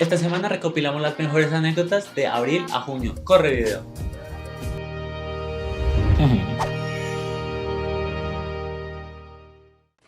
Esta semana recopilamos las mejores anécdotas de abril a junio. Corre video.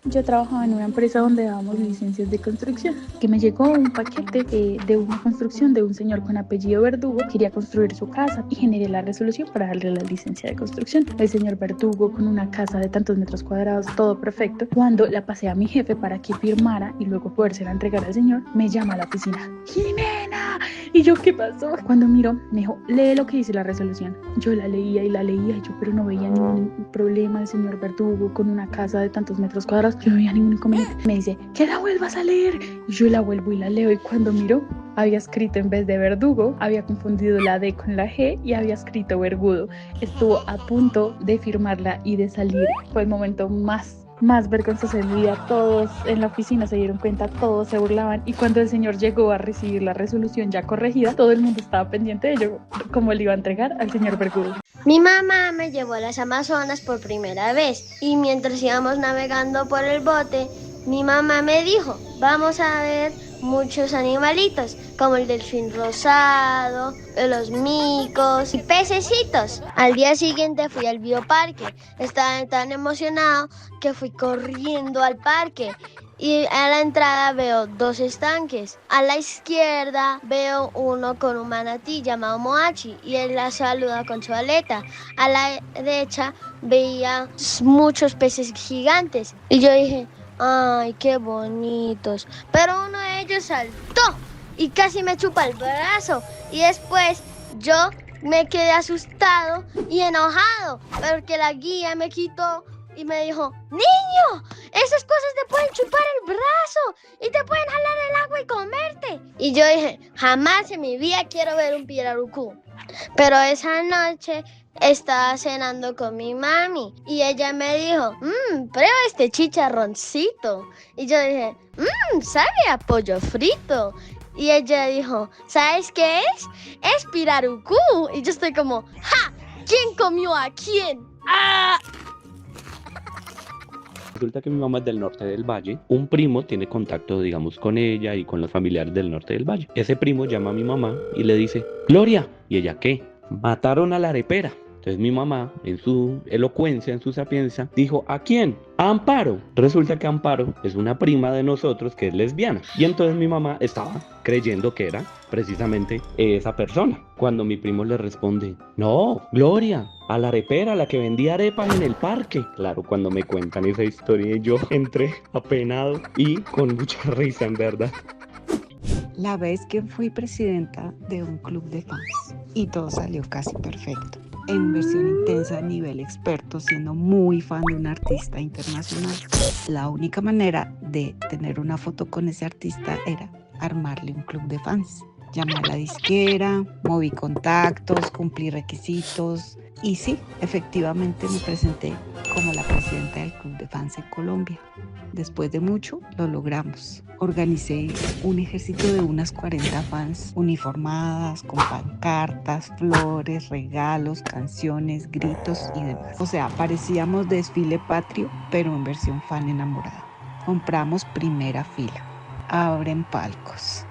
Yo trabajaba en una empresa donde dábamos licencias de construcción, que me llegó un paquete de una construcción de un señor con apellido Verdugo. Quería construir su casa y generé la resolución para darle la licencia de construcción. El señor Verdugo, con una casa de tantos metros cuadrados, todo perfecto. Cuando la pasé a mi jefe para que firmara y luego podérsela entregar al señor, me llama a la oficina: ¡Jimena! Y yo, ¿qué pasó? Cuando miró, me dijo: lee lo que dice la resolución. Yo la leía y yo, pero no veía ningún problema. El señor Verdugo con una casa de tantos metros cuadrados, yo no veía ningún inconveniente. Me dice: que la vuelvas a leer. Y yo la vuelvo y la leo, y cuando miro, había escrito, en vez de Verdugo, había confundido la D con la G y había escrito Vergudo. Estuvo a punto de firmarla y de salir. Fue el momento más vergonzoso de mi vida. Todos en la oficina se dieron cuenta, todos se burlaban, y cuando el señor llegó a recibir la resolución ya corregida, todo el mundo estaba pendiente de ello, cómo le iba a entregar al señor Vergudo. Mi mamá me llevó a las Amazonas por primera vez y mientras íbamos navegando por el bote, mi mamá me dijo: vamos a ver muchos animalitos, como el delfín rosado, los micos y pececitos. Al día siguiente fui al bioparque. Estaba tan emocionado que fui corriendo al parque. Y a la entrada veo 2 estanques. A la izquierda veo uno con un manatí llamado Moachi y él la saluda con su aleta. A la derecha veía muchos peces gigantes y yo dije: ¡ay, qué bonitos! Pero uno de ellos saltó y casi me chupa el brazo. Y después yo me quedé asustado y enojado porque la guía me quitó y me dijo: ¡niño! Esas cosas te pueden chupar el brazo y te pueden jalar el agua y comerte. Y yo dije: jamás en mi vida quiero ver un pirarucú. Pero esa noche estaba cenando con mi mami y ella me dijo: prueba este chicharroncito. Y yo dije: sabe a pollo frito. Y ella dijo: ¿sabes qué es? Es pirarucú. Y yo estoy como: ¡ja! ¿Quién comió a quién? ¡Ah! Resulta que mi mamá es del norte del valle. Un primo tiene contacto, digamos, con ella y con los familiares del norte del valle. Ese primo llama a mi mamá y le dice: Gloria. ¿Y ella qué? Mataron a la arepera. Entonces mi mamá, en su elocuencia, en su sapiencia, dijo: ¿a quién? A Amparo. Resulta que Amparo es una prima de nosotros que es lesbiana. Y entonces mi mamá estaba creyendo que era precisamente esa persona. Cuando mi primo le responde: no, Gloria, a la arepera, la que vendía arepas en el parque. Claro, cuando me cuentan esa historia yo entré apenado y con mucha risa, en verdad. La vez que fui presidenta de un club de fans y todo salió casi perfecto. En versión intensa, nivel experto, siendo muy fan de un artista internacional. La única manera de tener una foto con ese artista era armarle un club de fans. Llamé a la disquera, moví contactos, cumplí requisitos y sí, efectivamente me presenté como la presidenta del club de fans en Colombia. Después de mucho, lo logramos. Organicé un ejército de unas 40 fans uniformadas, con pancartas, flores, regalos, canciones, gritos y demás. O sea, parecíamos desfile patrio, pero en versión fan enamorada. Compramos primera fila, abren palcos.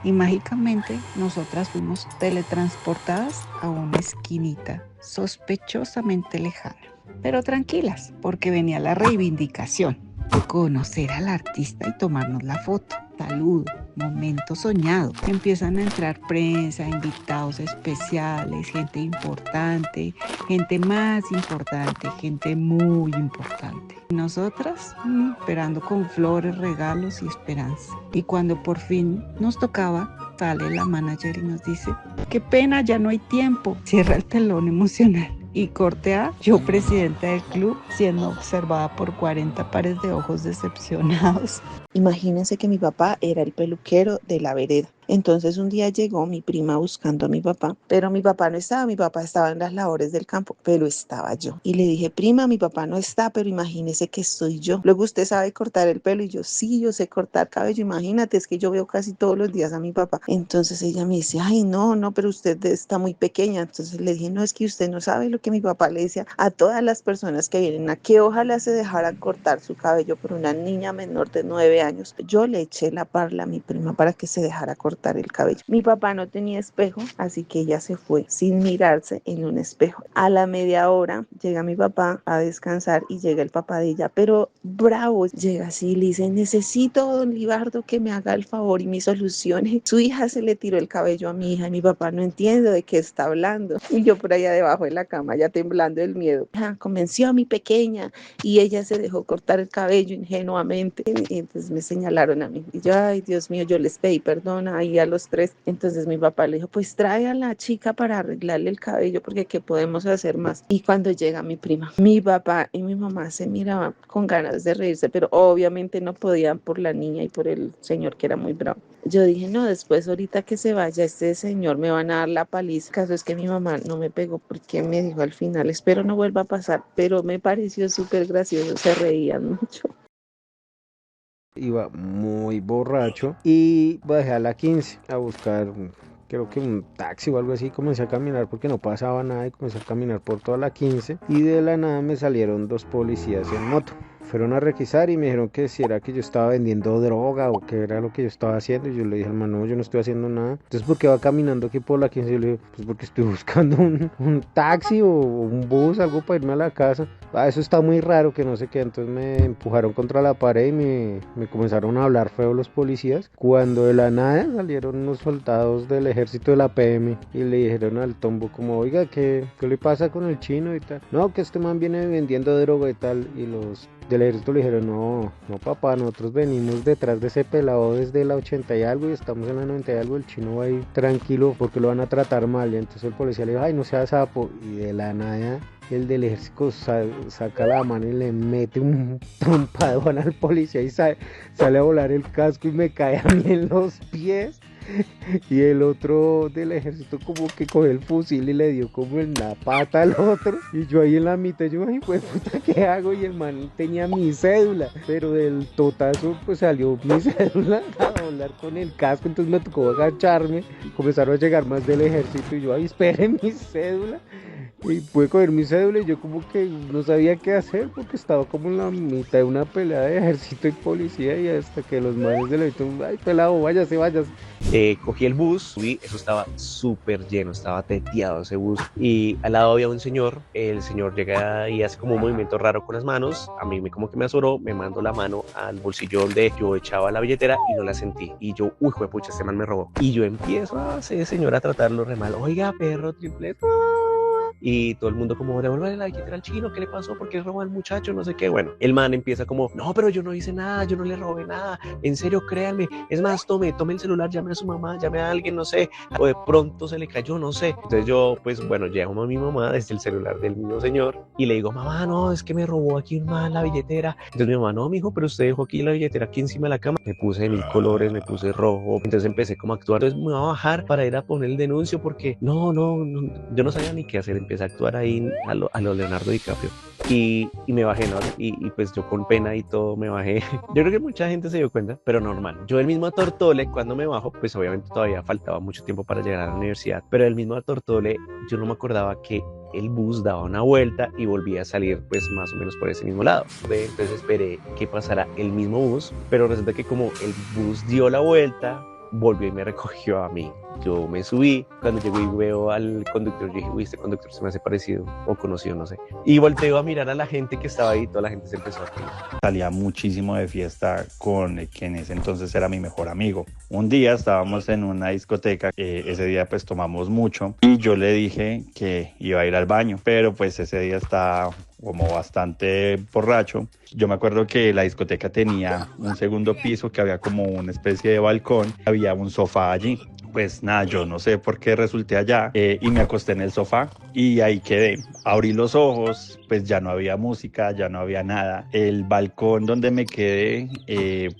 Y mágicamente nosotras fuimos teletransportadas a una esquinita sospechosamente lejana. Pero tranquilas, porque venía la reivindicación de conocer al artista y tomarnos la foto. Saludo, momento soñado. Empiezan a entrar prensa, invitados especiales, gente importante, gente más importante, gente muy importante. Nosotras esperando con flores, regalos y esperanza. Y cuando por fin nos tocaba, sale la manager y nos dice: qué pena, ya no hay tiempo. Cierra el telón emocional. Y corte A, yo presidenta del club, siendo observada por 40 pares de ojos decepcionados. Imagínense que mi papá era el peluquero de la vereda. Entonces un día llegó mi prima buscando a mi papá, pero mi papá no estaba, mi papá estaba en las labores del campo, pero estaba yo. Y le dije: prima, mi papá no está, pero imagínese que estoy yo. Luego: ¿usted sabe cortar el pelo? Y yo: sí, yo sé cortar cabello, imagínate, es que yo veo casi todos los días a mi papá. Entonces ella me dice: ay, no, pero usted está muy pequeña. Entonces le dije: no, es que usted no sabe lo que mi papá le decía a todas las personas que vienen a que ojalá se dejaran cortar su cabello por una niña menor de 9 años. Yo le eché la parla a mi prima para que se dejara cortar cortar el cabello. Mi papá no tenía espejo, así que ella se fue sin mirarse en un espejo. A la media hora llega mi papá a descansar y llega el papá de ella, pero bravo, llega así y le dice: necesito, don Libardo, que me haga el favor y me solucione. Su hija se le tiró el cabello a mi hija y mi papá no entiende de qué está hablando. Y yo por allá debajo de la cama, ya temblando del miedo. Convenció a mi pequeña y ella se dejó cortar el cabello ingenuamente. Y entonces me señalaron a mí. Y yo, ay, Dios mío, yo les pedí perdón ahí a los tres. Entonces mi papá le dijo: pues trae a la chica para arreglarle el cabello, porque ¿qué podemos hacer más? Y cuando llega mi prima, mi papá y mi mamá se miraban con ganas de reírse, pero obviamente no podían por la niña y por el señor, que era muy bravo. Yo dije: no, después ahorita que se vaya este señor me van a dar la paliza. El caso es que mi mamá no me pegó porque me dijo al final: espero no vuelva a pasar, pero me pareció súper gracioso, se reían mucho. Iba muy borracho y bajé a la 15 a buscar, creo que un taxi o algo así. Comencé a caminar porque no pasaba nada y comencé a caminar por toda la 15 y de la nada me salieron 2 policías en moto. Fueron a requisar y me dijeron que si era que yo estaba vendiendo droga o que era lo que yo estaba haciendo. Y yo le dije: hermano, no, yo no estoy haciendo nada. Entonces, ¿por qué va caminando aquí por la 15? Yo le dije: pues porque estoy buscando un taxi o un bus, algo para irme a la casa. Eso está muy raro, que no sé qué. Entonces me empujaron contra la pared y me comenzaron a hablar feo los policías, cuando de la nada salieron unos soldados del ejército de la PM y le dijeron al tombo como: oiga, ¿qué le pasa con el chino y tal? No, que este man viene vendiendo droga y tal. Y los del ejército le dijeron: no papá, nosotros venimos detrás de ese pelado desde la 80 y algo y estamos en la 90 y algo, el chino va a ir tranquilo porque lo van a tratar mal. Y entonces el policía le dijo: ay, no sea sapo. Y de la nada el del ejército saca la mano y le mete un trompadón al policía y sale a volar el casco y me cae a mí en los pies. Y el otro del ejército como que coge el fusil y le dio como en la pata al otro. Y yo ahí en la mitad, yo: ay, pues puta, ¿qué hago? Y el man tenía mi cédula, pero del totazo pues salió mi cédula a volar con el casco. Entonces me tocó agacharme y comenzaron a llegar más del ejército. Y yo: ay, esperen mi cédula. Y pude coger mi cédula y yo como que no sabía qué hacer porque estaba como en la mitad de una pelea de ejército y policía, y hasta que los manes del ejército: ay, pelado, váyase. Cogí el bus, subí, eso estaba súper lleno, estaba teteado ese bus, y al lado había un señor. El señor llega y hace como un movimiento raro con las manos. A mí como que me azoró, me mandó la mano al bolsillo donde yo echaba la billetera y no la sentí, y yo: uy, juepucha, este man me robó. Y yo empiezo a ese señor a tratarlo re mal: oiga, perro triplete. Y todo el mundo como: devuélvale la billetera al chino, ¿qué le pasó? ¿Por qué robó al muchacho? No sé qué. Bueno, el man empieza como: no, pero yo no hice nada, yo no le robé nada, en serio, créanme, es más, tome el celular, llame a su mamá, llame a alguien, no sé, o de pronto se le cayó, no sé. Entonces yo, pues bueno, llamo a mi mamá desde el celular del mismo señor y le digo: mamá, no, es que me robó aquí un man la billetera. Entonces mi mamá: no, mijo, pero usted dejó aquí la billetera aquí encima de la cama. Me puse de 1000 colores, me puse rojo. Entonces empecé como a actuar. Entonces me voy a bajar para ir a poner el denuncio porque no, yo no sabía ni qué hacer. Empecé a actuar ahí a lo Leonardo DiCaprio. Y me bajé, ¿no? Y pues yo con pena y todo me bajé. Yo creo que mucha gente se dio cuenta, pero normal. Yo el mismo a Tortole, cuando me bajo, pues obviamente todavía faltaba mucho tiempo para llegar a la universidad, pero el mismo a Tortole, yo no me acordaba que el bus daba una vuelta y volvía a salir pues más o menos por ese mismo lado. Entonces esperé que pasara el mismo bus, pero resulta que como el bus dio la vuelta, volvió y me recogió a mí. Yo me subí, cuando llego y veo al conductor, yo dije: uy, este conductor se me hace parecido o conocido, no sé. Y volteo a mirar a la gente que estaba ahí, toda la gente se empezó a reír. Salía muchísimo de fiesta con el que en ese entonces era mi mejor amigo. Un día estábamos en una discoteca, ese día pues tomamos mucho y yo le dije que iba a ir al baño, pero pues ese día estaba como bastante borracho. Yo me acuerdo que la discoteca tenía un segundo piso que había como una especie de balcón, había un sofá allí. Pues nada, yo no sé por qué resulté allá y me acosté en el sofá y ahí quedé. Abrí los ojos, pues ya no había música, ya no había nada. El balcón donde me quedé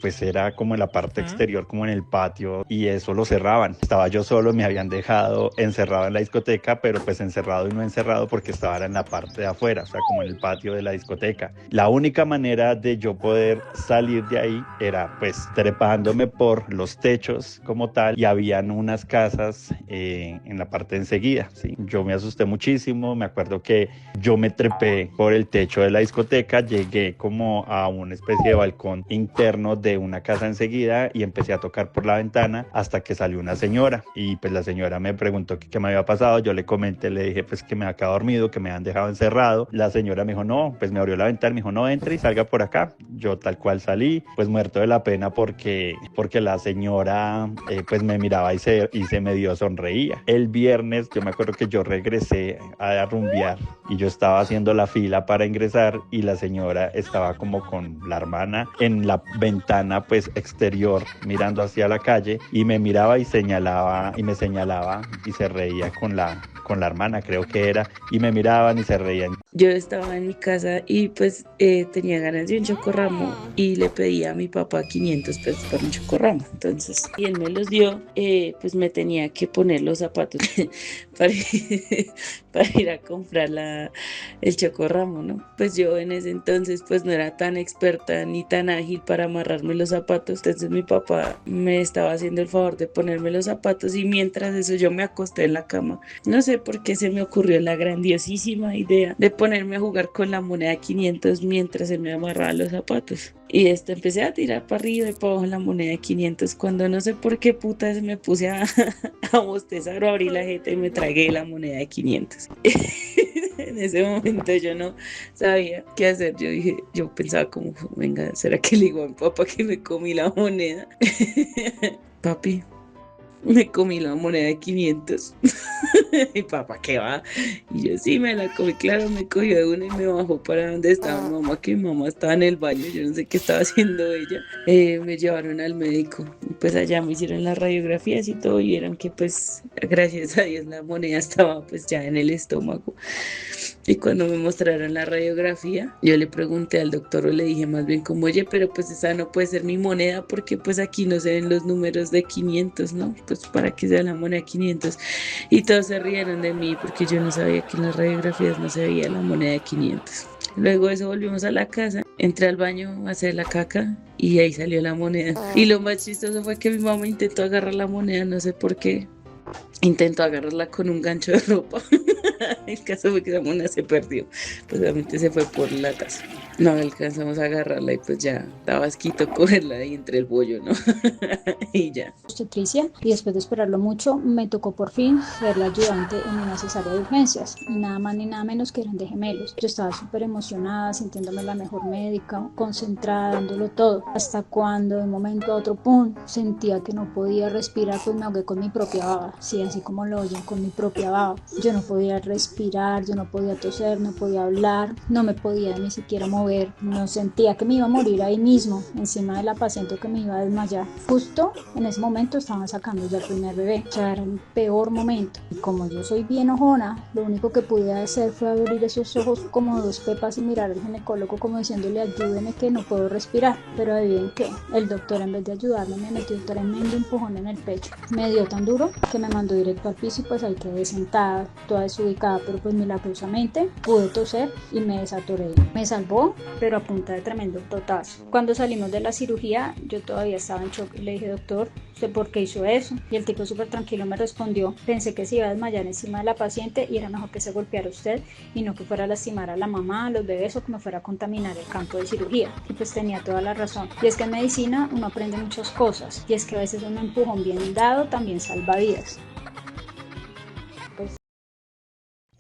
pues era como en la parte exterior, como en el patio, y eso lo cerraban. Estaba yo solo, me habían dejado encerrado en la discoteca, pero pues encerrado y no encerrado porque estaba en la parte de afuera, o sea, como en el patio de la discoteca. La única manera de yo poder salir de ahí era pues trepándome por los techos como tal, y habían unas casas en la parte de enseguida, ¿sí? Yo me asusté muchísimo, me acuerdo que yo me trepé por el techo de la discoteca, llegué como a una especie de balcón interno de una casa enseguida y empecé a tocar por la ventana hasta que salió una señora y pues la señora me preguntó qué me había pasado. Yo le comenté, le dije pues que me había quedado dormido, que me habían dejado encerrado. La señora me dijo no, pues me abrió la ventana, me dijo no, entre y salga por acá. Yo tal cual salí, pues muerto de la pena porque la señora pues me miraba y se medio sonreía. El viernes yo me acuerdo que yo regresé a rumbear y yo estaba haciendo la fila para ingresar y la señora estaba como con la hermana en la ventana pues exterior mirando hacia la calle y me miraba y señalaba y me señalaba y se reía con la hermana, creo que era, y me miraban y se reían. Yo estaba en mi casa y pues tenía ganas de un chocorramo y le pedí a mi papá 500 pesos por un chocorramo. Entonces, y él me los dio, pues me tenía que poner los zapatos para ir a comprar el chocorramo, ¿no? Pues yo en ese entonces pues no era tan experta ni tan ágil para amarrarme los zapatos. Entonces mi papá me estaba haciendo el favor de ponerme los zapatos y mientras eso yo me acosté en la cama. No sé por qué se me ocurrió la grandiosísima idea de ponerme a jugar con la moneda de 500 mientras se me amarraban los zapatos. Y empecé a tirar para arriba y para abajo la moneda de 500 cuando no sé por qué putas me puse a bostezar o abrí la jeta y me tragué la moneda de 500. En ese momento yo no sabía qué hacer. Yo pensaba como, venga, ¿será que le digo a mi papá que me comí la moneda? Papi, me comí la moneda de 500. Y papá, ¿qué va? Y yo sí me la comí, claro, me cogió de una y me bajó para donde estaba mi mamá, que mi mamá estaba en el baño, yo no sé qué estaba haciendo ella. Me llevaron al médico y pues allá me hicieron las radiografías y todo y vieron que pues gracias a Dios la moneda estaba pues ya en el estómago. Y cuando me mostraron la radiografía, yo le pregunté al doctor o le dije más bien como, oye, pero pues esa no puede ser mi moneda porque pues aquí no se ven los números de 500, ¿no? Pues para que sea la moneda 500. Y todos se rieron de mí porque yo no sabía que en las radiografías no se veía la moneda de 500. Luego de eso volvimos a la casa, entré al baño a hacer la caca y ahí salió la moneda. Y lo más chistoso fue que mi mamá intentó agarrar la moneda, no sé por qué. Intentó agarrarla con un gancho de ropa. El caso fue que la moneda se perdió. Pues obviamente se fue por la taza. No alcanzamos a agarrarla y pues ya daba asquito cogerla ahí entre el bollo, ¿no? Y ya. Obstetricia y después de esperarlo mucho me tocó por fin ser la ayudante en una cesárea de urgencias. Nada más ni nada menos que eran de gemelos. Yo estaba súper emocionada, sintiéndome la mejor médica, concentrada, dándolo todo. Hasta cuando de un momento a otro, pum, sentía que no podía respirar, pues me ahogué con mi propia baba. Sí, así como lo oyen, con mi propia baba. Yo no podía respirar, yo no podía toser, no podía hablar, no me podía ni siquiera mover. No sentía que me iba a morir ahí mismo, encima de la paciente, que me iba a desmayar. Justo en ese momento estaban sacando ya el primer bebé, o sea, era el peor momento. Y como yo soy bien ojona, lo único que pude hacer fue abrir esos ojos como dos pepas y mirar al ginecólogo como diciéndole, ayúdeme que no puedo respirar. Pero adivinen qué, el doctor en vez de ayudarme me metió tremendo empujón en el pecho. Me dio tan duro que me mandó directo al piso y pues ahí quedé sentada, toda desubicada, pero pues milagrosamente pude toser y me desatoré. Me salvó, pero a punta de tremendo totazo. Cuando salimos de la cirugía, yo todavía estaba en shock y le dije, doctor, ¿usted por qué hizo eso? Y el tipo súper tranquilo me respondió, pensé que se iba a desmayar encima de la paciente y era mejor que se golpeara usted y no que fuera a lastimar a la mamá, a los bebés o que me fuera a contaminar el campo de cirugía. Y pues tenía toda la razón. Y es que en medicina uno aprende muchas cosas y es que a veces un empujón bien dado también salva vidas.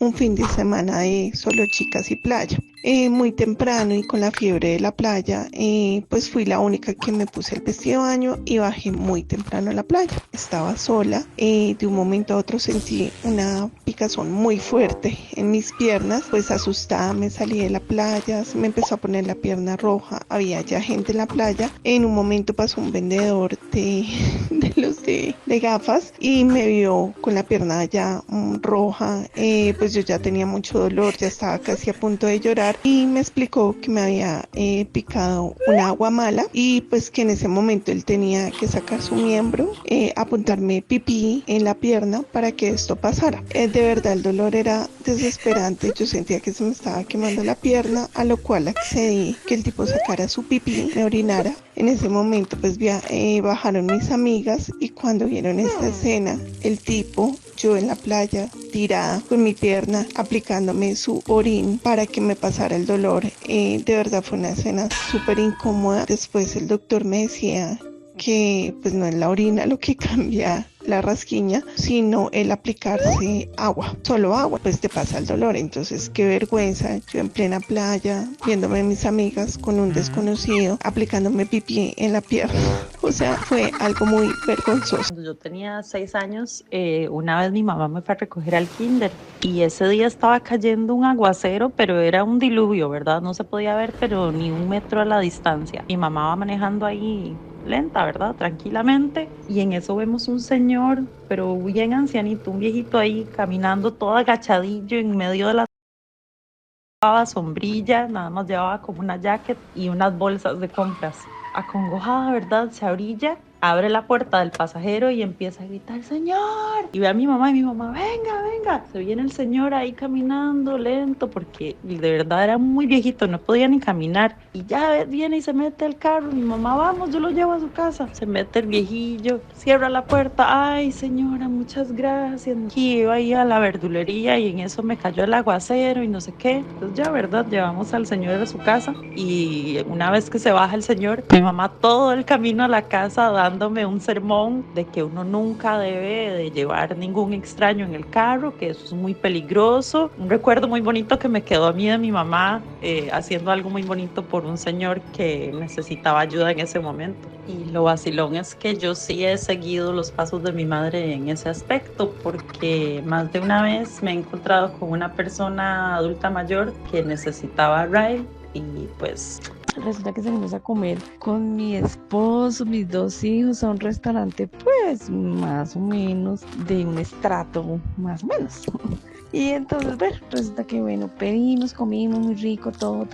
Un fin de semana de solo chicas y playa. Muy temprano y con la fiebre de la playa, pues fui la única que me puse el vestido de baño y bajé muy temprano a la playa. Estaba sola, de un momento a otro sentí una picazón muy fuerte en mis piernas, pues asustada me salí de la playa, se me empezó a poner la pierna roja, había ya gente en la playa. En un momento pasó un vendedor de gafas y me vio con la pierna ya roja, pues yo ya tenía mucho dolor, ya estaba casi a punto de llorar. celular y me explicó que me había picado un agua mala y pues que en ese momento él tenía que sacar su miembro, apuntarme pipí en la pierna para que esto pasara. De verdad el dolor era desesperante, yo sentía que se me estaba quemando la pierna, a lo cual accedí que el tipo sacara su pipí, me orinara. En ese momento pues bajaron mis amigas y cuando vieron esta escena, el tipo, yo en la playa, tirada con mi pierna, aplicándome su orín para que me pasara el dolor. De verdad fue una escena súper incómoda. Después el doctor me decía que pues no es la orina lo que cambia la rasquiña, sino el aplicarse agua, solo agua, pues te pasa el dolor. Entonces qué vergüenza, yo en plena playa, viéndome mis amigas con un desconocido, aplicándome pipí en la pierna. O sea, fue algo muy vergonzoso. Cuando yo tenía 6 años, una vez mi mamá me fue a recoger al kinder y ese día estaba cayendo un aguacero, pero era un diluvio, ¿verdad? No se podía ver, pero ni 1 metro a la distancia. Mi mamá va manejando ahí lenta, ¿verdad? Tranquilamente. Y en eso vemos un señor, pero bien ancianito, un viejito ahí caminando todo agachadillo en medio de la sombrilla, nada más llevaba como una jacket y unas bolsas de compras. Acongojada, ¿verdad? Se orilla, abre la puerta del pasajero y empieza a gritar, ¡Señor! Y ve a mi mamá y mi mamá, ¡venga, venga! Se viene el señor ahí caminando lento porque de verdad era muy viejito, no podía ni caminar. Y ya viene y se mete al carro. Mi mamá, vamos, yo lo llevo a su casa. Se mete el viejillo, cierra la puerta. ¡Ay, señora, muchas gracias! Y iba ahí a la verdulería y en eso me cayó el aguacero y no sé qué. Entonces ya, ¿verdad? Llevamos al señor a su casa y una vez que se baja el señor, mi mamá todo el camino a la casa dándome un sermón de que uno nunca debe de llevar ningún extraño en el carro, que eso es muy peligroso. Un recuerdo muy bonito que me quedó a mí de mi mamá haciendo algo muy bonito por un señor que necesitaba ayuda en ese momento. Y lo vacilón es que yo sí he seguido los pasos de mi madre en ese aspecto, porque más de una vez me he encontrado con una persona adulta mayor que necesitaba ride y pues resulta que salimos a comer con mi esposo, mis 2 hijos a un restaurante pues más o menos de un estrato más o menos. Y entonces, bueno, resulta que bueno, pedimos, comimos muy rico, todo,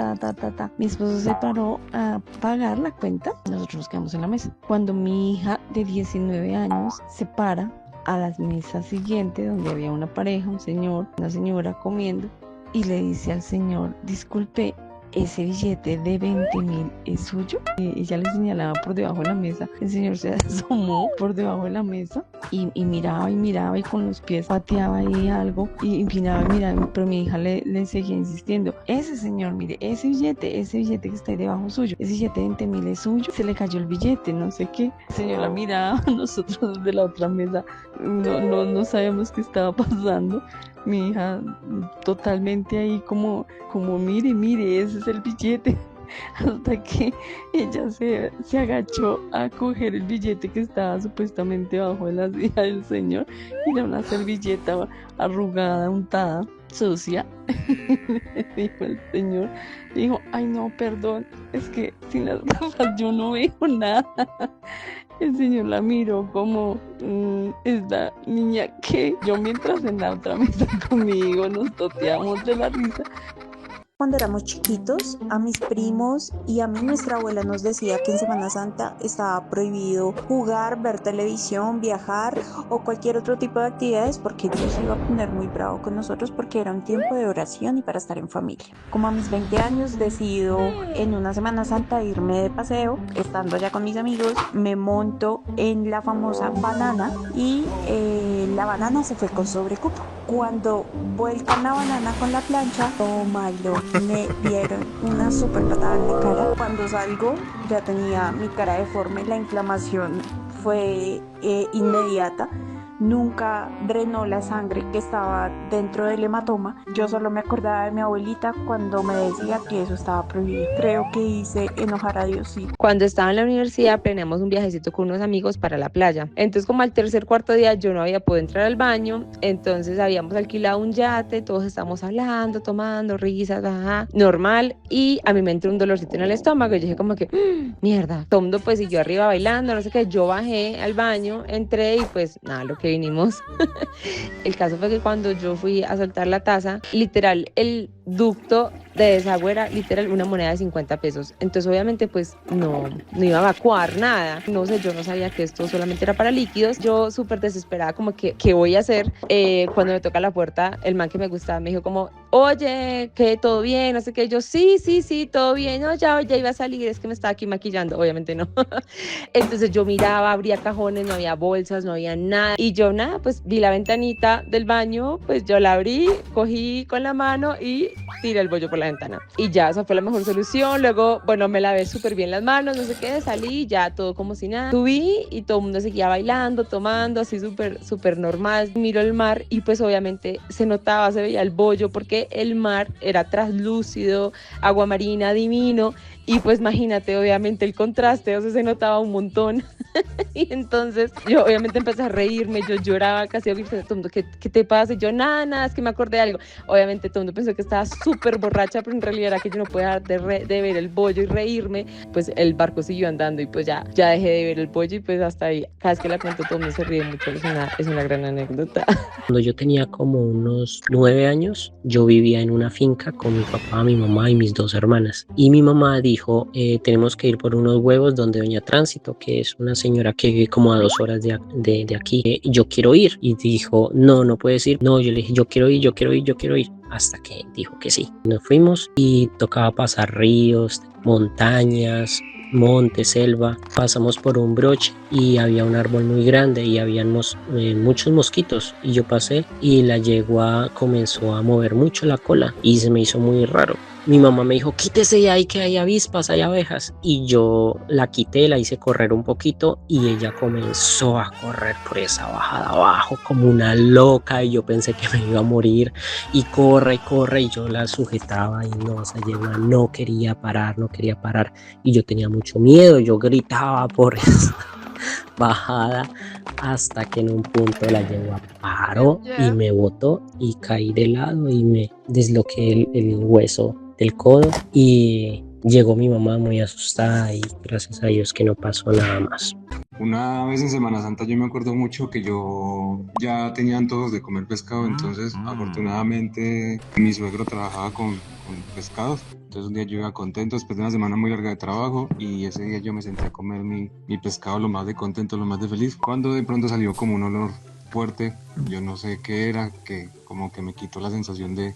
Mi esposo se paró a pagar la cuenta, nosotros nos quedamos en la mesa. Cuando mi hija de 19 años se para a la mesa siguiente donde había una pareja, un señor, una señora comiendo y le dice al señor, disculpe, ¿ese billete de 20.000 es suyo? Ella le señalaba por debajo de la mesa. El señor se asomó por debajo de la mesa y miraba y con los pies pateaba ahí algo y miraba, pero mi hija le seguía insistiendo. Ese señor, mire, ese billete que está ahí debajo suyo, ese billete de 20.000 es suyo. Se le cayó el billete, no sé qué. El señor la miraba, nosotros desde la otra mesa no sabemos qué estaba pasando. Mi hija totalmente ahí como mire, ese es el billete. Hasta que ella se agachó a coger el billete que estaba supuestamente bajo de la silla del señor. Y era una servilleta arrugada, untada, sucia. Dijo el señor, dijo, ay no, perdón, es que sin las gafas yo no veo nada. El señor la miró como, esta niña que yo mientras en la otra mesa conmigo nos toteamos de la risa. Cuando éramos chiquitos, a mis primos y a mí nuestra abuela nos decía que en Semana Santa estaba prohibido jugar, ver televisión, viajar o cualquier otro tipo de actividades porque Dios se iba a poner muy bravo con nosotros porque era un tiempo de oración y para estar en familia. Como a mis 20 años decido en una Semana Santa irme de paseo, estando allá con mis amigos, me monto en la famosa banana y la banana se fue con sobrecupo. Cuando vuelcan la banana con la plancha, oh my lord, me dieron una super patada en la cara. Cuando salgo ya tenía mi cara deforme, la inflamación fue inmediata. Nunca drenó la sangre que estaba dentro del hematoma. Yo solo me acordaba de mi abuelita cuando me decía que eso estaba prohibido. Creo que hice enojar a Diosito. Cuando estaba en la universidad planeamos un viajecito con unos amigos para la playa. Entonces como al tercer, cuarto día yo no había podido entrar al baño, entonces habíamos alquilado un yate, todos estábamos hablando, tomando, risas, normal, y a mí me entró un dolorcito en el estómago y yo dije como que, mierda. Todo el mundo pues siguió arriba bailando, no sé qué, yo bajé al baño, entré y pues nada, lo que vinimos. El caso fue que cuando yo fui a soltar la taza, literal, el ducto de desagüe era literal una moneda de 50 pesos. Entonces obviamente pues no iba a evacuar nada. No sé, yo no sabía que esto solamente era para líquidos. Yo súper desesperada como que, ¿qué voy a hacer? Cuando me toca la puerta, el man que me gustaba me dijo como, oye, ¿qué? ¿Todo bien? No sé qué. Yo, sí, todo bien. No, ya iba a salir, es que me estaba aquí maquillando. Obviamente no. Entonces yo miraba, abría cajones, no había bolsas, no había nada. Y yo nada, pues vi la ventanita del baño, pues yo la abrí, cogí con la mano y tiré el bollo por la ventana. Y ya, esa fue la mejor solución. Luego, bueno, me lavé súper bien las manos, no sé qué, salí, ya todo como si nada. Subí y todo el mundo seguía bailando, tomando, así súper normal. Miro el mar y pues obviamente se notaba, se veía el bollo porque el mar era traslúcido, agua marina, divino. Y pues imagínate, obviamente el contraste, o sea, se notaba un montón. Y entonces yo obviamente empecé a reírme, yo lloraba casi, todo el mundo, ¿qué te pasa? Y yo, nada, es que me acordé de algo. Obviamente todo el mundo pensó que estaba súper borracha, pero en realidad era que yo no podía dejar de ver el bollo y reírme. Pues el barco siguió andando y pues ya dejé de ver el bollo y pues hasta ahí, cada vez que la cuento todo el mundo se ríe mucho, es una gran anécdota. Cuando yo tenía como unos 9 años, yo vivía en una finca con mi papá, mi mamá y mis 2 hermanas. Y mi mamá dijo, tenemos que ir por unos huevos donde doña Tránsito, que es una señora que vive como a 2 horas de aquí. Yo quiero ir. Y dijo, no puedes ir. No, yo le dije, yo quiero ir. Hasta que dijo que sí. Nos fuimos y tocaba pasar ríos, montañas, monte, selva. Pasamos por un broche y había un árbol muy grande y habían muchos mosquitos. Y yo pasé y la yegua comenzó a mover mucho la cola y se me hizo muy raro. Mi mamá me dijo, quítese de ahí que hay avispas, hay abejas. Y yo la quité, la hice correr un poquito y ella comenzó a correr por esa bajada abajo como una loca y yo pensé que me iba a morir. Y corre y yo la sujetaba y no, esa yegua no quería parar. Y yo tenía mucho miedo, yo gritaba por esa bajada hasta que en un punto la yegua paró y me botó y caí de lado y me desloqué el hueso del codo y llegó mi mamá muy asustada y gracias a Dios que no pasó nada más. Una vez en Semana Santa yo me acuerdo mucho que yo ya tenía antojos de comer pescado, entonces afortunadamente mi suegro trabajaba con pescados. Entonces un día yo iba contento después de una semana muy larga de trabajo y ese día yo me senté a comer mi pescado lo más de contento, lo más de feliz. Cuando de pronto salió como un olor fuerte, yo no sé qué era, que como que me quitó la sensación de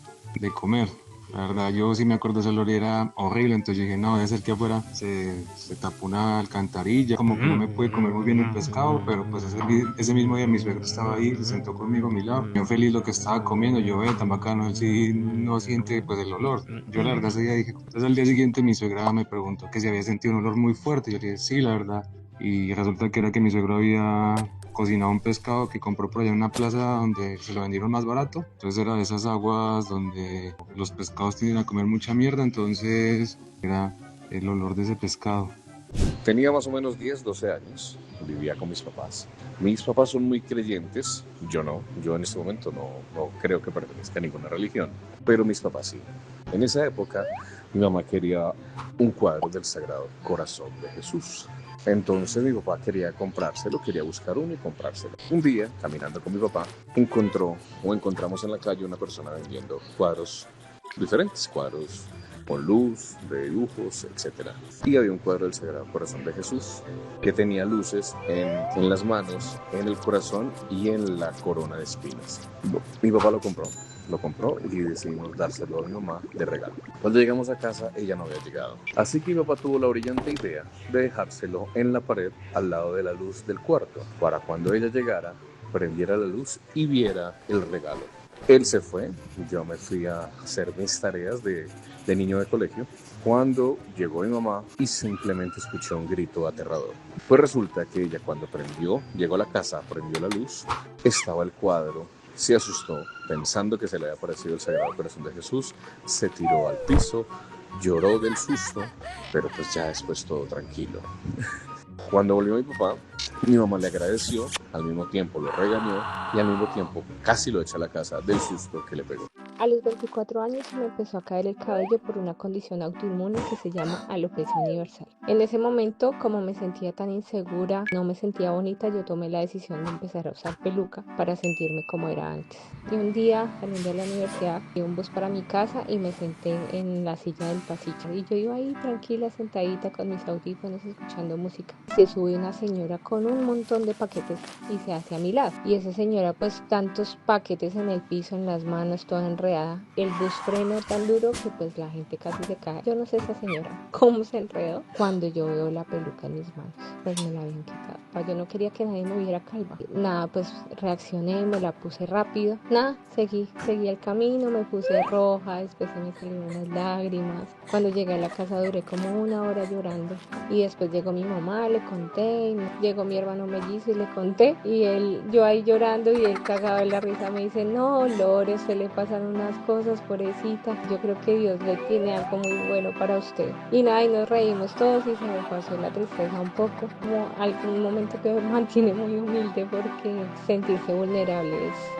comer. La verdad, yo sí me acuerdo, ese olor era horrible, entonces yo dije, no, debe ser que afuera se tapó una alcantarilla, como que no me pude comer muy bien el pescado, pero pues ese mismo día mi suegro estaba ahí, se sentó conmigo a mi lado, yo feliz lo que estaba comiendo, yo veo tan bacano, él sí no siente pues el olor. Yo la verdad ese día dije, entonces al día siguiente mi suegra me preguntó que si había sentido un olor muy fuerte, yo le dije, sí, la verdad, y resulta que era que mi suegro había cocinado un pescado que compró por allá en una plaza donde se lo vendieron más barato. Entonces era de esas aguas donde los pescados tienden a comer mucha mierda, entonces era el olor de ese pescado. Tenía más o menos 10, 12 años, vivía con mis papás. Mis papás son muy creyentes, yo no, yo en este momento no creo que pertenezca a ninguna religión, pero mis papás sí. En esa época mi mamá quería un cuadro del Sagrado Corazón de Jesús. Entonces mi papá quería comprárselo, quería buscar uno y comprárselo. Un día, caminando con mi papá, encontramos en la calle una persona vendiendo cuadros diferentes, cuadros con luz, de dibujos, etc. Y había un cuadro del Sagrado Corazón de Jesús que tenía luces en las manos, en el corazón y en la corona de espinas. Mi papá lo compró y decidimos dárselo a mi mamá de regalo. Cuando llegamos a casa, ella no había llegado. Así que mi papá tuvo la brillante idea de dejárselo en la pared al lado de la luz del cuarto, para cuando ella llegara, prendiera la luz y viera el regalo. Él se fue, yo me fui a hacer mis tareas de niño de colegio, cuando llegó mi mamá y simplemente escuchó un grito aterrador. Pues resulta que ella cuando llegó a la casa, prendió la luz, estaba el cuadro, se asustó, pensando que se le había aparecido el Sagrado Corazón de Jesús, se tiró al piso, lloró del susto, pero pues ya después todo tranquilo. Cuando volvió mi papá, mi mamá le agradeció, al mismo tiempo lo regañó y al mismo tiempo casi lo echa a la casa del susto que le pegó. A los 24 años me empezó a caer el cabello por una condición autoinmune que se llama alopecia universal. En ese momento, como me sentía tan insegura, no me sentía bonita, yo tomé la decisión de empezar a usar peluca para sentirme como era antes. Y un día, saliendo de la universidad, vi un bus para mi casa y me senté en la silla del pasillo. Y yo iba ahí tranquila, sentadita con mis audífonos, escuchando música. Se sube una señora con un montón de paquetes y se hace a mi lado. Y esa señora, pues tantos paquetes en el piso, en las manos, toda enredada. El bus frenó tan duro que pues la gente casi se cae. Yo no sé esa señora cómo se enredó cuando yo veo la peluca en mis manos. Pues me la habían quitado. Yo no quería que nadie me viera calva. Nada, pues reaccioné, me la puse rápido. Nada, seguí el camino, me puse roja, después se me salieron las lágrimas. Cuando llegué a la casa duré como 1 hora llorando. Y después llegó mi mamá, le conté, llegó mi hermano mellizo y le conté. Y yo ahí llorando y él cagado en la risa me dice, no, Lore, se le pasaron unas cosas, pobrecita. Yo creo que Dios le tiene algo muy bueno para usted. Y nada, y nos reímos todos y se me pasó la tristeza un poco. Como algún momento que me mantiene muy humilde porque sentirse vulnerable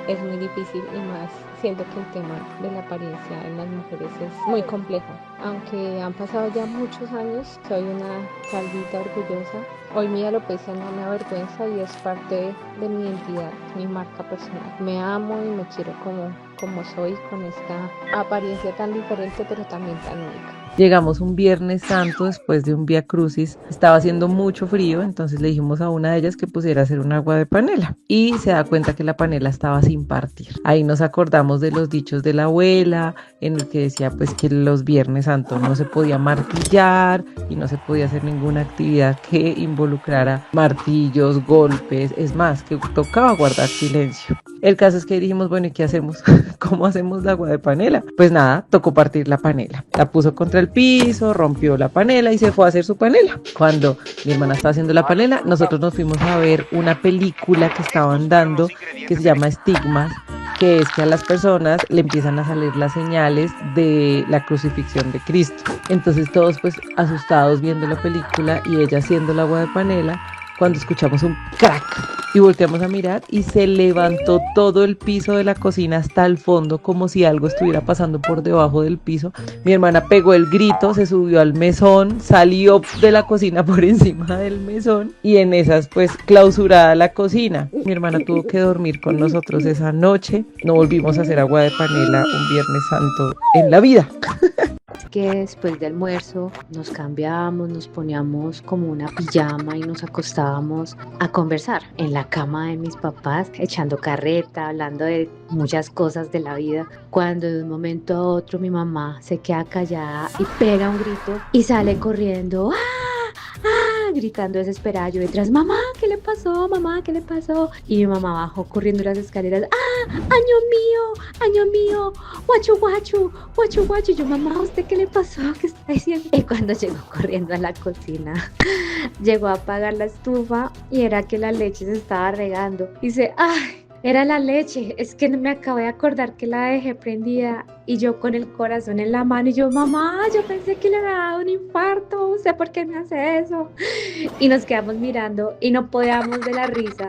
es muy difícil y más siento que el tema de la apariencia en las mujeres es muy complejo. Aunque han pasado ya muchos años, soy una calvita orgullosa. Hoy mi alopecia no me avergüenza y es parte de mi identidad, mi marca personal. Me amo y me quiero como soy, con esta apariencia tan diferente pero también tan única. Llegamos un Viernes Santo después de un Vía Crucis, estaba haciendo mucho frío, entonces le dijimos a una de ellas que pusiera a hacer un agua de panela y se da cuenta que la panela estaba sin partir. Ahí nos acordamos de los dichos de la abuela, en el que decía pues que los Viernes Santos no se podía martillar y no se podía hacer ninguna actividad que involucrara martillos, golpes, es más, que tocaba guardar silencio. El caso es que dijimos, bueno, ¿y qué hacemos? ¿Cómo hacemos la agua de panela? Pues nada, tocó partir la panela. La puso contra el piso, rompió la panela y se fue a hacer su panela. Cuando mi hermana estaba haciendo la panela, nosotros nos fuimos a ver una película que estaban dando que se llama Estigmas, que es que a las personas le empiezan a salir las señales de la crucifixión de Cristo. Entonces todos pues asustados viendo la película y ella haciendo el agua de panela, cuando escuchamos un crack y volteamos a mirar y se levantó todo el piso de la cocina hasta el fondo como si algo estuviera pasando por debajo del piso. Mi hermana pegó el grito, se subió al mesón, salió de la cocina por encima del mesón y en esas pues clausurada la cocina. Mi hermana tuvo que dormir con nosotros esa noche. No volvimos a hacer agua de panela un Viernes Santo en la vida. Que después de almuerzo nos cambiábamos, nos poníamos como una pijama y nos acostábamos a conversar en la cama de mis papás, echando carreta, hablando de muchas cosas de la vida, cuando de un momento a otro mi mamá se queda callada y pega un grito y sale corriendo, gritando desesperada. Yo detrás, mamá, ¿qué le pasó? Mamá, ¿qué le pasó? Y mi mamá bajó corriendo las escaleras, año mío, guachu. Yo, mamá, ¿usted qué le pasó? ¿Qué está diciendo? Y cuando llegó corriendo a la cocina, llegó a apagar la estufa y era que la leche se estaba regando. Dice, era la leche, es que me acabo de acordar que la dejé prendida. Y yo con el corazón en la mano y yo, mamá, yo pensé que le había dado un infarto, ¿usted por qué me hace eso? Y nos quedamos mirando y no podíamos de la risa.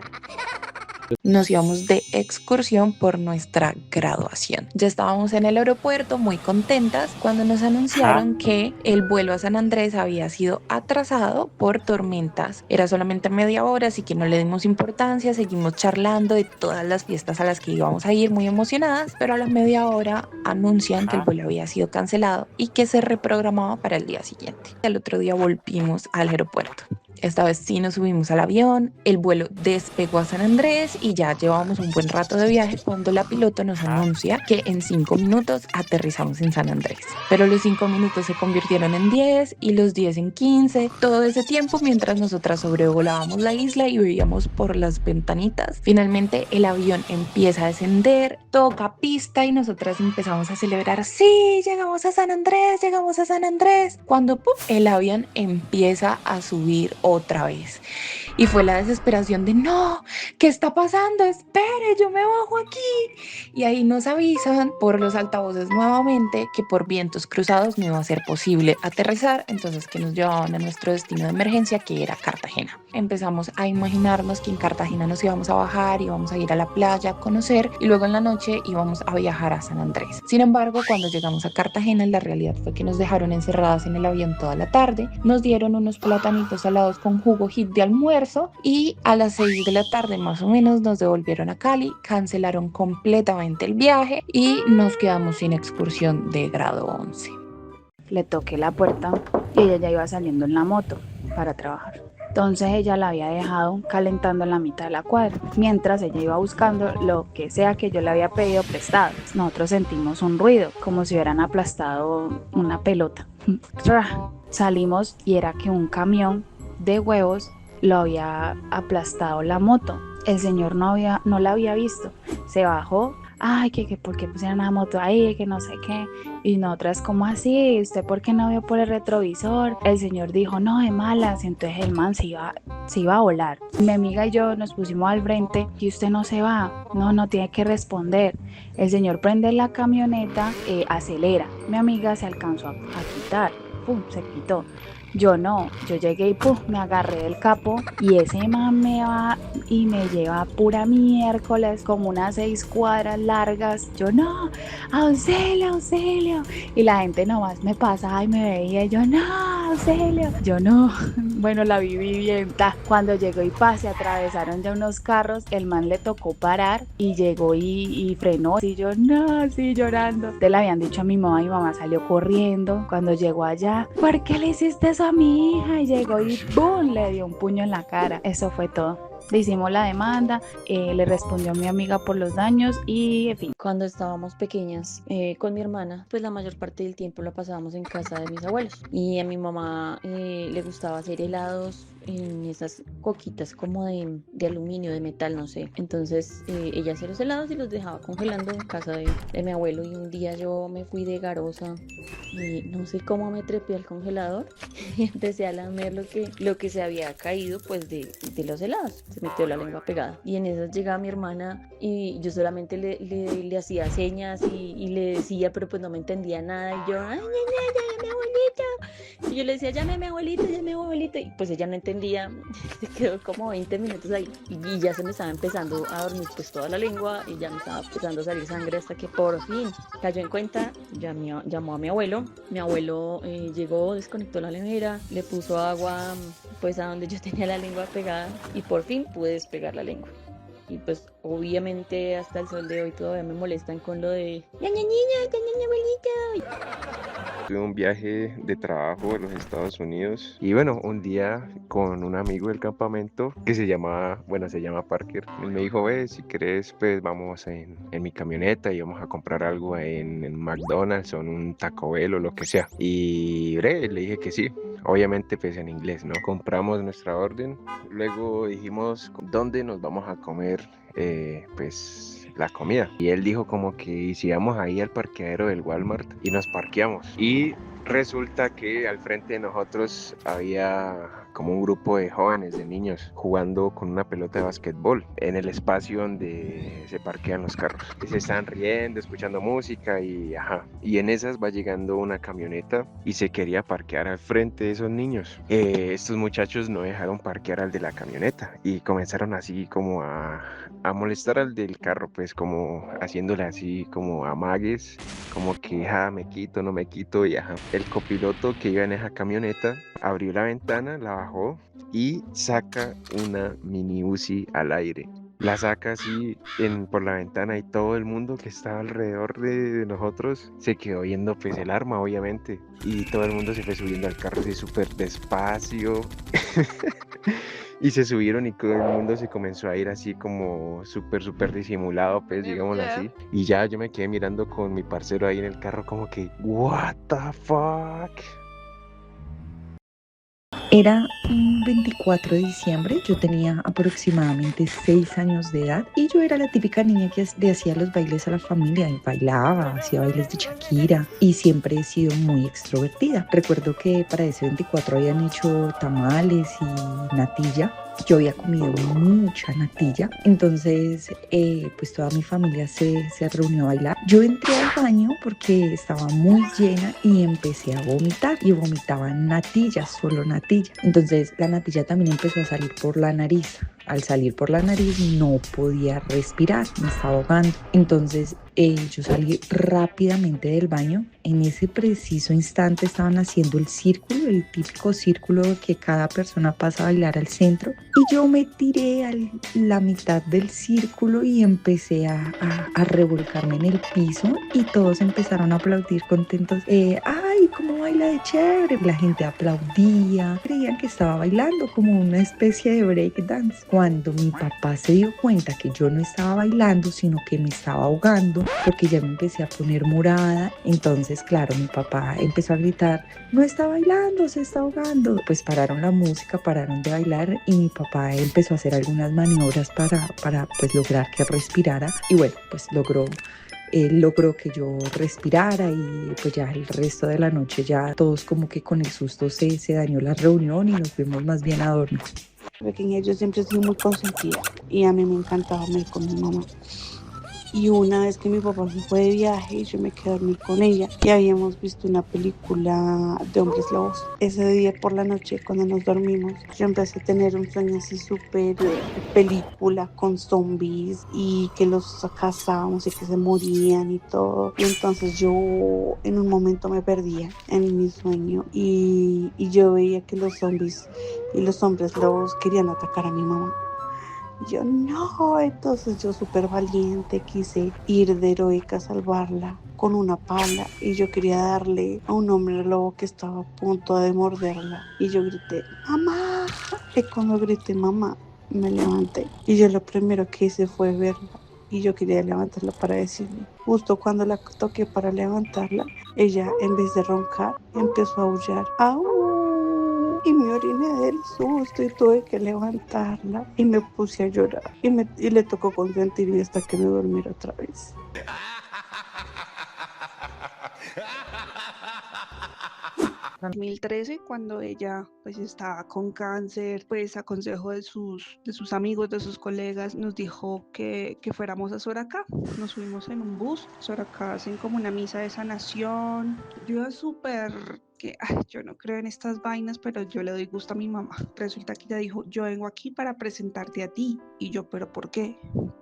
Nos íbamos de excursión por nuestra graduación. Ya estábamos en el aeropuerto muy contentas cuando nos anunciaron que el vuelo a San Andrés había sido atrasado por tormentas. Era solamente media hora, así que no le dimos importancia, seguimos charlando de todas las fiestas a las que íbamos a ir muy emocionadas, pero a la media hora anuncian que el vuelo había sido cancelado y que se reprogramaba para el día siguiente. El otro día volvimos al aeropuerto. Esta vez sí nos subimos al avión, el vuelo despegó a San Andrés y ya llevábamos un buen rato de viaje cuando la piloto nos anuncia que en 5 minutos aterrizamos en San Andrés. Pero los 5 minutos se convirtieron en 10 y los 10 en 15. Todo ese tiempo mientras nosotras sobrevolábamos la isla y veíamos por las ventanitas. Finalmente el avión empieza a descender, toca pista y nosotras empezamos a celebrar. ¡Sí! ¡Llegamos a San Andrés! ¡Llegamos a San Andrés! Cuando el avión empieza a subir otra vez Y fue la desesperación de no, ¿qué está pasando? Espere, yo me bajo aquí. Y ahí nos avisan por los altavoces nuevamente que por vientos cruzados no iba a ser posible aterrizar, entonces que nos llevaban a nuestro destino de emergencia, que era Cartagena. Empezamos a imaginarnos que en Cartagena nos íbamos a bajar, íbamos a ir a la playa a conocer y luego en la noche íbamos a viajar a San Andrés. Sin embargo, cuando llegamos a Cartagena, la realidad fue que nos dejaron encerradas en el avión toda la tarde, nos dieron unos platanitos salados con jugo hit de almuerzo y a las 6 de la tarde más o menos nos devolvieron a Cali, cancelaron completamente el viaje y nos quedamos sin excursión de grado 11. Le toqué la puerta y ella ya iba saliendo en la moto para trabajar. Entonces ella la había dejado calentando en la mitad de la cuadra, mientras ella iba buscando lo que sea que yo le había pedido prestado. Nosotros sentimos un ruido, como si hubieran aplastado una pelota. Salimos y era que un camión de huevos lo había aplastado la moto. El señor no la había visto. Se bajó. Ay, que por qué pusieron la moto ahí, que no sé qué. Y nosotras, ¿cómo así? ¿Usted por qué no vio por el retrovisor? El señor dijo, no, de malas. Entonces el man se iba a volar. Mi amiga y yo nos pusimos al frente. Y usted no se va. No tiene que responder. El señor prende la camioneta, acelera. Mi amiga se alcanzó a quitar. Pum, se quitó. Yo no, yo llegué y me agarré del capo y ese man me va y me lleva pura miércoles como unas 6 cuadras largas. Yo no, auxilio. Y la gente nomás me pasaba y me veía y yo no, auxilio. Yo no, bueno, la viví bien. Cuando llegó y se atravesaron ya unos carros, el man le tocó parar y llegó y frenó. Y yo no, sí, llorando. Le habían dicho a mi mamá salió corriendo. Cuando llegó allá, ¿por qué le hiciste eso a mi hija? Y llegó y ¡boom! Le dio un puño en la cara. Eso fue todo. Le hicimos la demanda, le respondió mi amiga por los daños y en fin. Cuando estábamos pequeñas con mi hermana, pues la mayor parte del tiempo la pasábamos en casa de mis abuelos. Y a mi mamá le gustaba hacer helados en esas coquitas como de aluminio, de metal, no sé. Entonces ella hacía los helados y los dejaba congelando en casa de mi abuelo. Y un día yo me fui de garosa y no sé cómo me trepé al congelador y empecé a lamer lo que se había caído pues de los helados. Se metió la lengua pegada. Y en esas llegaba mi hermana y yo solamente le hacía señas y le decía, pero pues no me entendía nada. Y yo, ay, ya, mi abuelita. Y yo le decía, llame a mi abuelita. Y pues ella no entendía. Se quedó como 20 minutos ahí. Y ya se me estaba empezando a dormir pues toda la lengua y ya me estaba empezando a salir sangre hasta que por fin cayó en cuenta, llamó a mi abuelo. Mi abuelo llegó, desconectó la nevera, le puso agua pues a donde yo tenía la lengua pegada y por fin pude despegar la lengua. Y pues obviamente hasta el sol de hoy todavía me molestan con lo de niña, abuelita. Tuve un viaje de trabajo en los Estados Unidos y bueno, un día con un amigo del campamento que se llama Parker. Él me dijo, si querés pues vamos en mi camioneta y vamos a comprar algo en McDonald's o en un Taco Bell o lo que sea. Y le dije que sí, obviamente pues en inglés, ¿no? Compramos nuestra orden, luego dijimos dónde nos vamos a comer pues la comida. Y él dijo como que si íbamos ahí al parqueadero del Walmart y nos parqueamos. Y resulta que al frente de nosotros había como un grupo de jóvenes, de niños, jugando con una pelota de basquetbol en el espacio donde se parquean los carros. Y se están riendo, escuchando música y en esas va llegando una camioneta y se quería parquear al frente de esos niños. Estos muchachos no dejaron parquear al de la camioneta y comenzaron así como a molestar al del carro, pues como haciéndole así como amagues, como que me quito, no me quito y El copiloto que iba en esa camioneta abrió la ventana, la bajó y saca una mini Uzi al aire. La saca así por la ventana y todo el mundo que estaba alrededor de nosotros se quedó viendo pues el arma, obviamente. Y todo el mundo se fue subiendo al carro así súper despacio. Y se subieron y todo el mundo se comenzó a ir así como súper disimulado, pues digámoslo así. Y ya yo me quedé mirando con mi parcero ahí en el carro como que, what the fuck. Era un 24 de diciembre, yo tenía aproximadamente 6 años de edad y yo era la típica niña que le hacía los bailes a la familia y bailaba, hacía bailes de Shakira y siempre he sido muy extrovertida. Recuerdo que para ese 24 habían hecho tamales y natilla yo había comido mucha natilla, entonces pues toda mi familia se reunió a bailar. Yo entré al baño porque estaba muy llena y empecé a vomitar y vomitaba natilla, solo natilla. Entonces la natilla también empezó a salir por la nariz. Al salir por la nariz no podía respirar, me estaba ahogando. Entonces yo salí rápidamente del baño. En ese preciso instante estaban haciendo el círculo, el típico círculo que cada persona pasa a bailar al centro. Y yo me tiré a la mitad del círculo y empecé a revolcarme en el piso y todos empezaron a aplaudir contentos. ¡Ay, cómo baila de chévere! La gente aplaudía, creían que estaba bailando como una especie de break dance. Cuando mi papá se dio cuenta que yo no estaba bailando, sino que me estaba ahogando, porque ya me empecé a poner morada, entonces claro, mi papá empezó a gritar, no está bailando, se está ahogando. Pues pararon la música, pararon de bailar y mi papá empezó a hacer algunas maniobras para pues lograr que respirara y bueno, pues logró que yo respirara y pues ya el resto de la noche ya todos como que con el susto se dañó la reunión y nos fuimos más bien a dormir. Pequeña yo siempre he sido muy consentida y a mí me encantaba dormir con mi mamá. Y una vez que mi papá se fue de viaje, yo me quedé a dormir con ella y habíamos visto una película de hombres lobos. Ese día por la noche, cuando nos dormimos, yo empecé a tener un sueño así súper película con zombies y que los cazábamos y que se morían y todo. Y entonces yo en un momento me perdía en mi sueño y yo veía que los zombies y los hombres lobos querían atacar a mi mamá. Yo no, entonces yo súper valiente quise ir de heroica a salvarla con una pala y yo quería darle a un hombre lobo que estaba a punto de morderla y yo grité, ¡mamá! Y cuando grité mamá, me levanté y yo lo primero que hice fue verla y yo quería levantarla para decirle. Justo cuando la toqué para levantarla, ella en vez de roncar empezó a aullar, ¡au! Y me oriné del susto y tuve que levantarla y me puse a llorar y le tocó consentirme hasta que me durmiera otra vez. 2013, cuando ella pues estaba con cáncer, pues a consejo de sus amigos, de sus colegas, nos dijo que fuéramos a Soracá. Nos subimos en un bus. Soracá hacen como una misa de sanación. Yo iba súper que yo no creo en estas vainas, pero yo le doy gusto a mi mamá. Resulta que ella dijo, yo vengo aquí para presentarte a ti. Y yo, ¿pero por qué?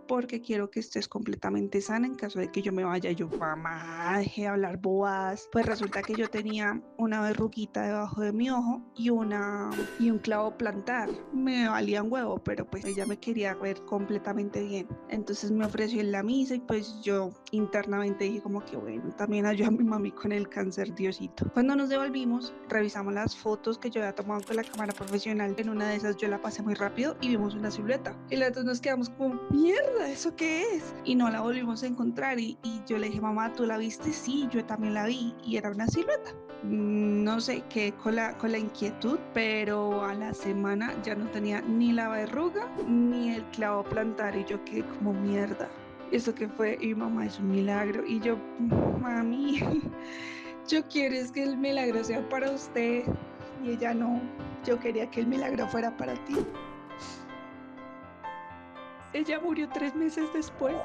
Porque quiero que estés completamente sana en caso de que yo me vaya. Yo, mamá, deje de hablar bobadas. Pues resulta que yo tenía una verruguita debajo de mi ojo y un clavo plantar. Me valía un huevo, pero pues ella me quería ver completamente bien. Entonces me ofreció en la misa y pues yo internamente dije como que bueno, también ayuda a mi mami con el cáncer, Diosito. Cuando nos devolvimos, revisamos las fotos que yo había tomado con la cámara profesional. En una de esas yo la pasé muy rápido y vimos una silueta. Y las dos nos quedamos como, mierda, ¿eso qué es? Y no la volvimos a encontrar y yo le dije, mamá, ¿tú la viste? Sí, yo también la vi y era una silueta. No sé, quedé con la inquietud, pero a la semana ya no tenía ni la verruga ni el clavo plantar y yo quedé como mierda. ¿Eso qué fue? Y mi mamá, es un milagro. Y yo, mami, yo quiero es que el milagro sea para usted. Y ella no, yo quería que el milagro fuera para ti. Ella murió 3 meses después.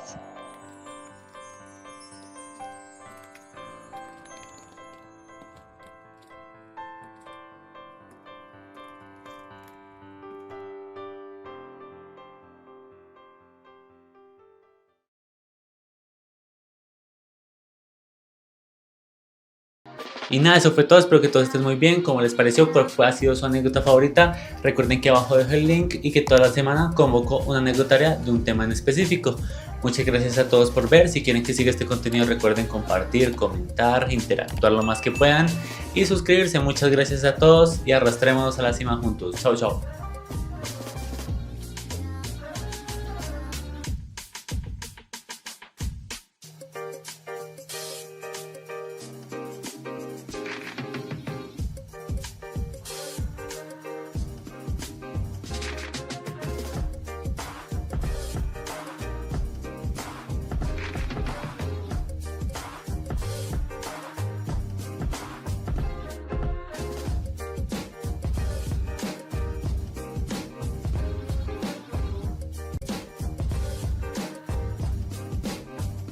Y nada, eso fue todo, espero que todos estén muy bien. Como les pareció, cuál ha sido su anécdota favorita, recuerden que abajo dejo el link y que toda la semana convoco una anecdotaria de un tema en específico. Muchas gracias a todos por ver. Si quieren que siga este contenido, recuerden compartir, comentar, interactuar lo más que puedan y suscribirse. Muchas gracias a todos y arrastrémonos a la cima juntos. Chao, chao.